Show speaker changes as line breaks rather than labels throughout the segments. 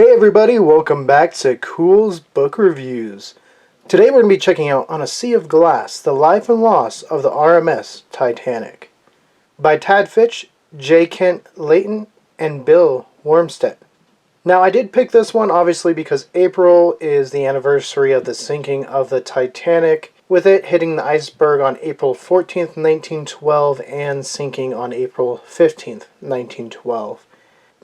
Hey everybody, welcome back to Culz Book Reviews. Today we're going to be checking out On a Sea of Glass, The Life and Loss of the RMS Titanic by Tad Fitch, J. Kent Layton, and Bill Wormstedt. Now I did pick this one obviously because April is the anniversary of the sinking of the Titanic, with it hitting the iceberg on April 14th, 1912 and sinking on April 15th, 1912.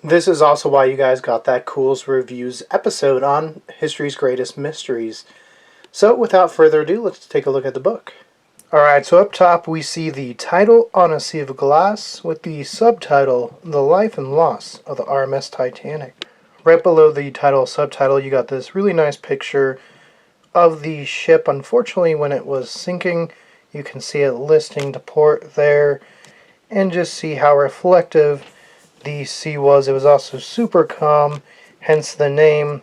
This is also why you guys got that Culz Reviews episode on History's Greatest Mysteries. So without further ado, let's take a look at the book. Alright, so up top we see the title On a Sea of Glass with the subtitle The Life and Loss of the RMS Titanic. Right below the title subtitle you got this really nice picture of the ship. Unfortunately, when it was sinking, you can see it listing to port there and just see how reflective the sea was. It was also super calm, hence the name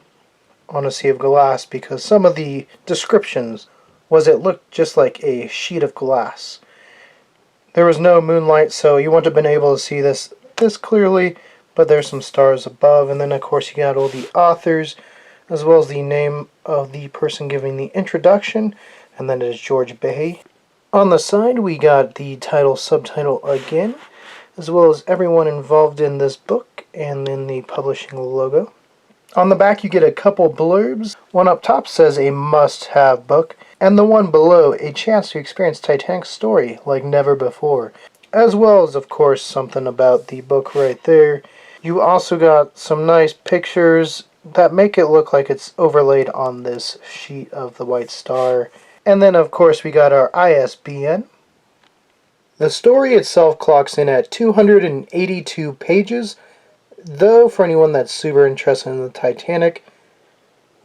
On a Sea of Glass, because some of the descriptions was it looked just like a sheet of glass. There was no moonlight, so you wouldn't have been able to see this clearly, but there's some stars above, and then of course you got all the authors, as well as the name of the person giving the introduction, and then it is George Bay. On the side we got the title subtitle again, as well as everyone involved in this book, and then the publishing logo. On the back you get a couple blurbs. One up top says a must-have book, and the one below a chance to experience Titanic's story like never before. As well as, of course, something about the book right there. You also got some nice pictures that make it look like it's overlaid on this sheet of the White Star. And then, of course, we got our ISBN. The story itself clocks in at 282 pages, though for anyone that's super interested in the Titanic,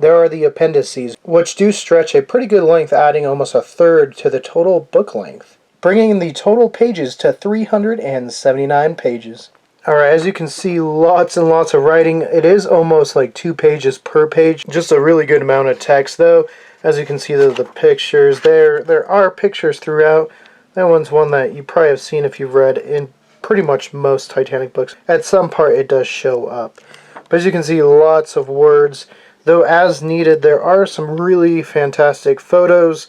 there are the appendices, which do stretch a pretty good length, adding almost a third to the total book length, bringing the total pages to 379 pages. Alright, as you can see, lots and lots of writing. It is almost like 2 pages per page, just a really good amount of text though. As you can see, the pictures there are pictures throughout. That one's one that you probably have seen if you've read in pretty much most Titanic books. At some part it does show up. But as you can see, lots of words. Though as needed, there are some really fantastic photos.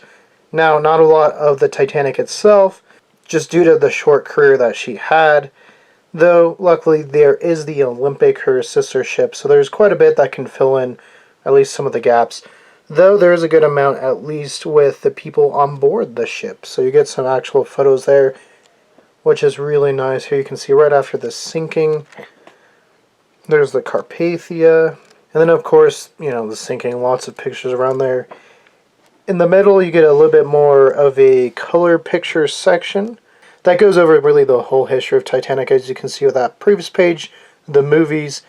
Now, not a lot of the Titanic itself, just due to the short career that she had. Though, luckily, there is the Olympic, her sister ship, so there's quite a bit that can fill in at least some of the gaps. Though there is a good amount, at least, with the people on board the ship. So you get some actual photos there, which is really nice. Here you can see right after the sinking, there's the Carpathia. And then, of course, you know, the sinking, lots of pictures around there. In the middle, you get a little bit more of a color picture section. That goes over really the whole history of Titanic, as you can see with that previous page, the movies.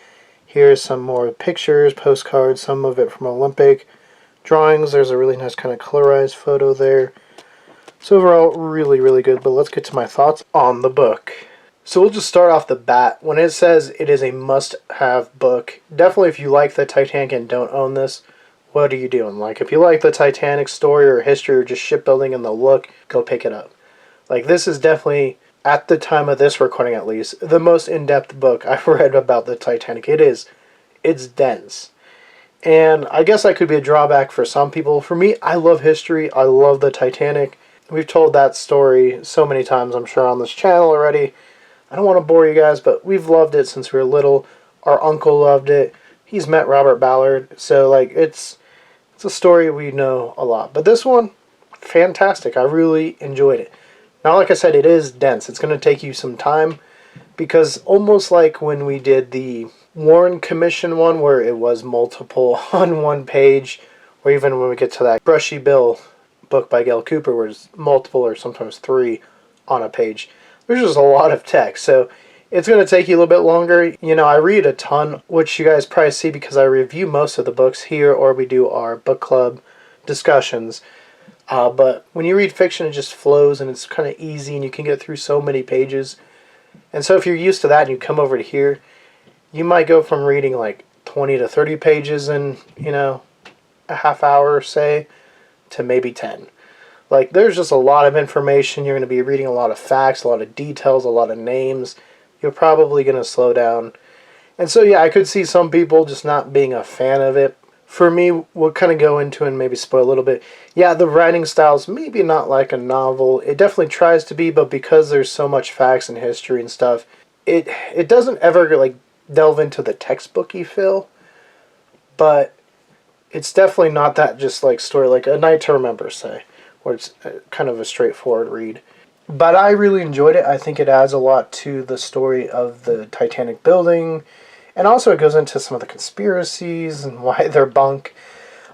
Here's some more pictures, postcards, some of it from Olympic. Drawings, there's a really nice kind of colorized photo there. So overall, really, really good, but let's get to my thoughts on the book. So we'll just start off the bat. When it says it is a must-have book, definitely if you like the Titanic and don't own this, what are you doing? Like, if you like the Titanic story or history or just shipbuilding and the look, go pick it up. Like, this is definitely, at the time of this recording at least, the most in-depth book I've read about the Titanic. It's dense. And I guess that could be a drawback for some people. For me, I love history. I love the Titanic. We've told that story so many times, I'm sure, on this channel already. I don't want to bore you guys, but we've loved it since we were little. Our uncle loved it. He's met Robert Ballard. So, like, it's a story we know a lot. But this one, fantastic. I really enjoyed it. Now, like I said, it is dense. It's going to take you some time, because almost like when we did the Warren Commission one, where it was multiple on one page, or even when we get to that Brushy Bill book by Gail Cooper, where it's multiple or sometimes 3 on a page. There's just a lot of text, so it's going to take you a little bit longer. You know, I read a ton, which you guys probably see because I review most of the books here, or we do our book club discussions. But when you read fiction, it just flows, and it's kind of easy, and you can get through so many pages. And so if you're used to that and you come over to here, you might go from reading like 20 to 30 pages in, you know, a half hour, say, to maybe 10. Like, there's just a lot of information. You're going to be reading a lot of facts, a lot of details, a lot of names. You're probably going to slow down. And so, yeah, I could see some people just not being a fan of it. For me, we'll kind of go into and maybe spoil a little bit. Yeah, the writing style's maybe not like a novel. It definitely tries to be, but because there's so much facts and history and stuff, it doesn't ever like delve into the textbooky feel. But it's definitely not that just like story like A Night to Remember, say, where it's kind of a straightforward read. But I really enjoyed it. I think it adds a lot to the story of the Titanic building. And also it goes into some of the conspiracies and why they're bunk.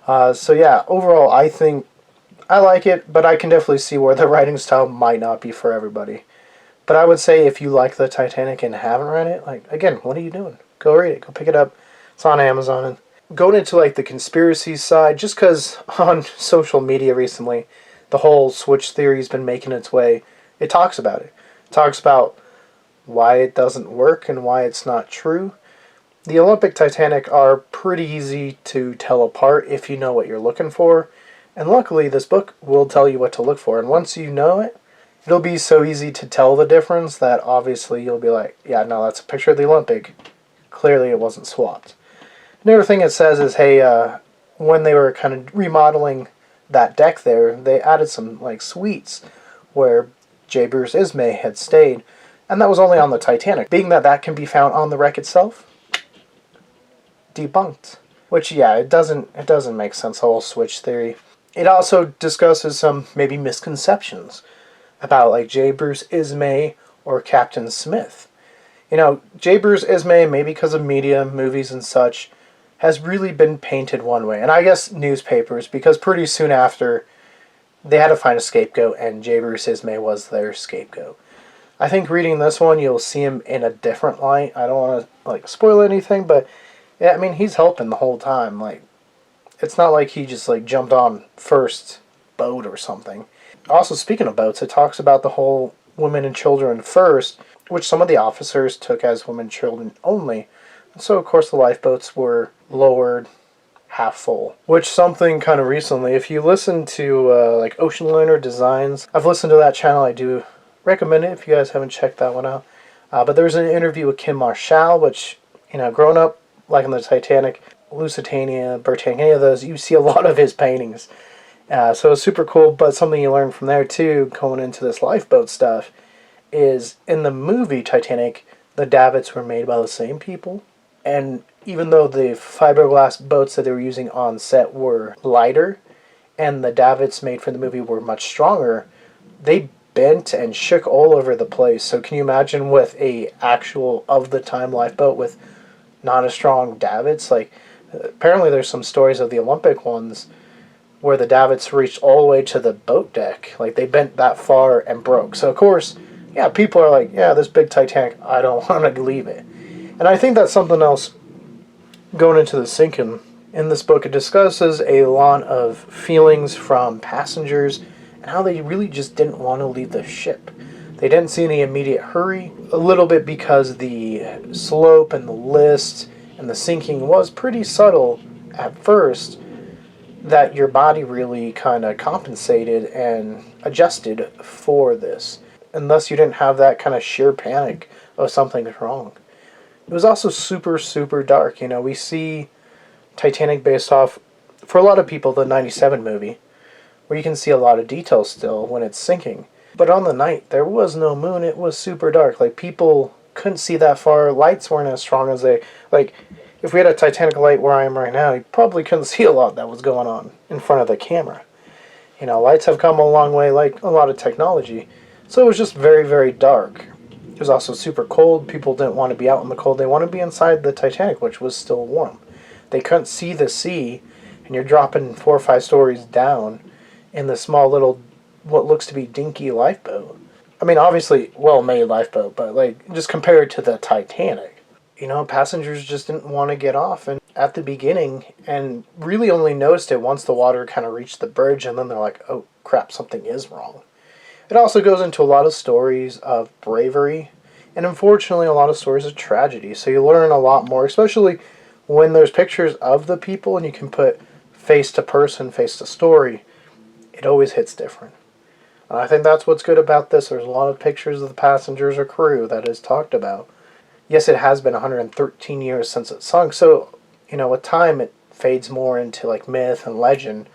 So yeah, overall I think I like it, but I can definitely see where the writing style might not be for everybody. But I would say if you like the Titanic and haven't read it, like, again, what are you doing? Go read it. Go pick it up. It's on Amazon. And going into like the conspiracy side, just because on social media recently, the whole switch theory has been making its way. It talks about it. It talks about why it doesn't work and why it's not true. The Olympic Titanic are pretty easy to tell apart if you know what you're looking for. And luckily, this book will tell you what to look for. And once you know it, it'll be so easy to tell the difference that obviously you'll be like, yeah, no, that's a picture of the Olympic. Clearly it wasn't swapped. Another thing it says is, hey, when they were kind of remodeling that deck there, they added some like suites where J. Bruce Ismay had stayed. And that was only on the Titanic. Being that that can be found on the wreck itself, debunked. Which, yeah, it doesn't make sense, the whole switch theory. It also discusses some maybe misconceptions about like J. Bruce Ismay or Captain Smith. You know, J. Bruce Ismay, maybe because of media, movies and such, has really been painted one way. And I guess newspapers, because pretty soon after, they had to find a scapegoat, and J. Bruce Ismay was their scapegoat. I think reading this one, you'll see him in a different light. I don't want to like spoil anything, but yeah, I mean, he's helping the whole time. Like, it's not like he just like jumped on first boat or something. Also, speaking of boats, it talks about the whole women and children first, which some of the officers took as women and children only. And so, of course, the lifeboats were lowered half full. Which something kind of recently, if you listen to like Ocean Liner Designs, I've listened to that channel. I do recommend it if you guys haven't checked that one out. But there's an interview with Kim Marshall, which, you know, growing up like on the Titanic, Lusitania, Britannia, any of those, you see a lot of his paintings. So it's super cool, but something you learn from there too, going into this lifeboat stuff, is in the movie Titanic, the davits were made by the same people. And even though the fiberglass boats that they were using on set were lighter, and the davits made for the movie were much stronger, they bent and shook all over the place. So can you imagine with a actual of-the-time lifeboat with not as strong davits? Like, apparently there's some stories of the Olympic ones where the davits reached all the way to the boat deck. Like, they bent that far and broke. So, of course, yeah, people are like, yeah, this big Titanic, I don't want to leave it. And I think that's something else going into the sinking. In this book, it discusses a lot of feelings from passengers and how they really just didn't want to leave the ship. They didn't see any immediate hurry, a little bit because the slope and the list and the sinking was pretty subtle at first, that your body really kind of compensated and adjusted for this. And thus you didn't have that kind of sheer panic of something's wrong. It was also super, super dark. You know, we see Titanic based off, for a lot of people, the 97 movie, where you can see a lot of details still when it's sinking. But on the night, there was no moon. It was super dark. Like, people couldn't see that far. Lights weren't as strong as they... Like, if we had a Titanic light where I am right now, you probably couldn't see a lot that was going on in front of the camera. You know, lights have come a long way, like a lot of technology. So it was just very, very dark. It was also super cold. People didn't want to be out in the cold. They wanted to be inside the Titanic, which was still warm. They couldn't see the sea, and you're dropping 4 or 5 stories down in the small little, what looks to be dinky lifeboat. I mean, obviously, well-made lifeboat, but like, just compared to the Titanic. You know, passengers just didn't want to get off and at the beginning, and really only noticed it once the water kind of reached the bridge, and then they're like, oh crap, something is wrong. It also goes into a lot of stories of bravery, and unfortunately a lot of stories of tragedy. So you learn a lot more, especially when there's pictures of the people and you can put face to person, face to story. It always hits different. And I think that's what's good about this. There's a lot of pictures of the passengers or crew that is talked about. Yes, it has been 113 years since it sunk, so, with time it fades more into like myth and legend.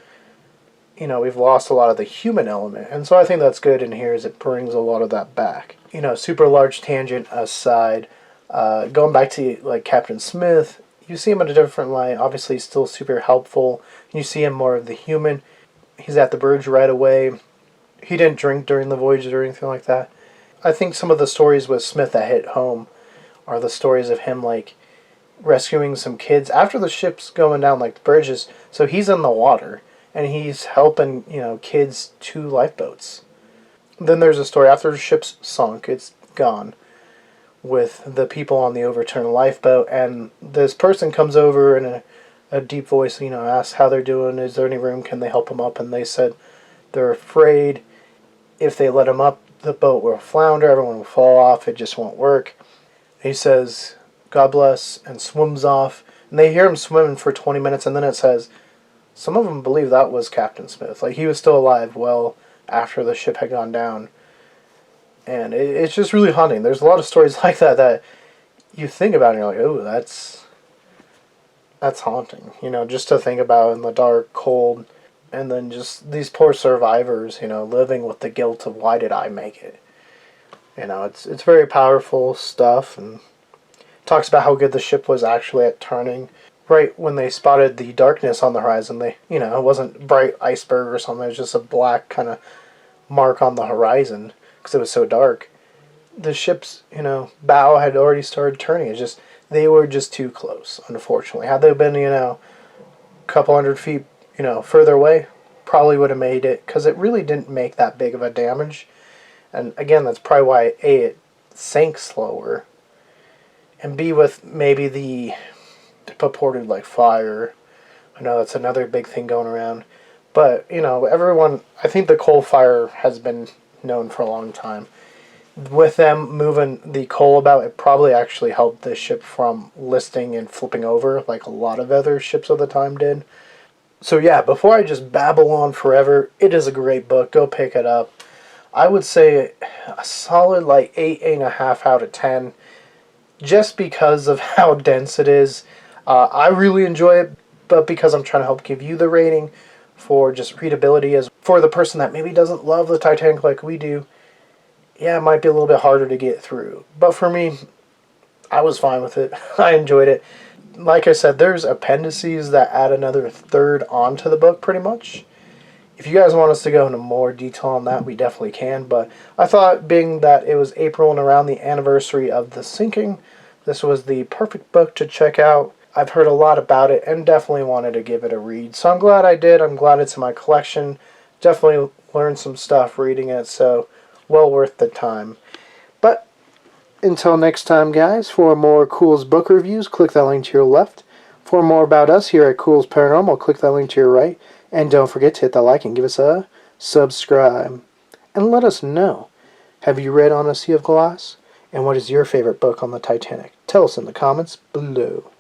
We've lost a lot of the human element, and so I think that's good in here, is it brings a lot of that back. Super large tangent aside, going back to like Captain Smith, you see him in a different light. Obviously, he's still super helpful. You see him more of the human. He's at the bridge right away. He didn't drink during the voyage or anything like that. I think some of the stories with Smith that hit home are the stories of him like rescuing some kids after the ship's going down, like the bridges. So he's in the water and he's helping, kids to lifeboats. Then there's a story after the ship's sunk, it's gone, with the people on the overturned lifeboat, and this person comes over in a deep voice, asks how they're doing, is there any room, can they help them up? And they said they're afraid if they let them up, the boat will flounder, everyone will fall off, it just won't work. He says, God bless, and swims off. And they hear him swimming for 20 minutes, and then it says, some of them believe that was Captain Smith. Like, he was still alive well after the ship had gone down. And it's just really haunting. There's a lot of stories like that you think about and you're like, oh, that's haunting. Just to think about in the dark, cold, and then just these poor survivors, living with the guilt of why did I make it. It's very powerful stuff, and talks about how good the ship was actually at turning. Right when they spotted the darkness on the horizon, it wasn't bright iceberg or something, it was just a black kind of mark on the horizon because it was so dark. The ship's, bow had already started turning. It's just, they were just too close, unfortunately. Had they been, a couple hundred feet, further away, probably would have made it, because it really didn't make that big of a damage. And again, that's probably why A, it sank slower, and B, with maybe the purported like fire. I know that's another big thing going around, but everyone, I think the coal fire has been known for a long time. With them moving the coal about, it probably actually helped the ship from listing and flipping over like a lot of other ships of the time did. So yeah, before I just babble on forever, it is a great book. Go pick it up. I would say a solid like 8.5 out of 10, just because of how dense it is. I really enjoy it, but because I'm trying to help give you the rating for just readability, as for the person that maybe doesn't love the Titanic like we do, yeah, it might be a little bit harder to get through. But for me, I was fine with it. I enjoyed it. Like I said, there's appendices that add another third onto the book, pretty much. If you guys want us to go into more detail on that, we definitely can. But I thought, being that it was April and around the anniversary of the sinking, this was the perfect book to check out. I've heard a lot about it and definitely wanted to give it a read. So I'm glad I did. I'm glad it's in my collection. Definitely learned some stuff reading it, so well worth the time. But until next time, guys, for more Culz Book Reviews, click that link to your left. For more about us here at Culz Paranormal, click that link to your right. And don't forget to hit that like and give us a subscribe. And let us know, have you read On a Sea of Glass? And what is your favorite book on the Titanic? Tell us in the comments below.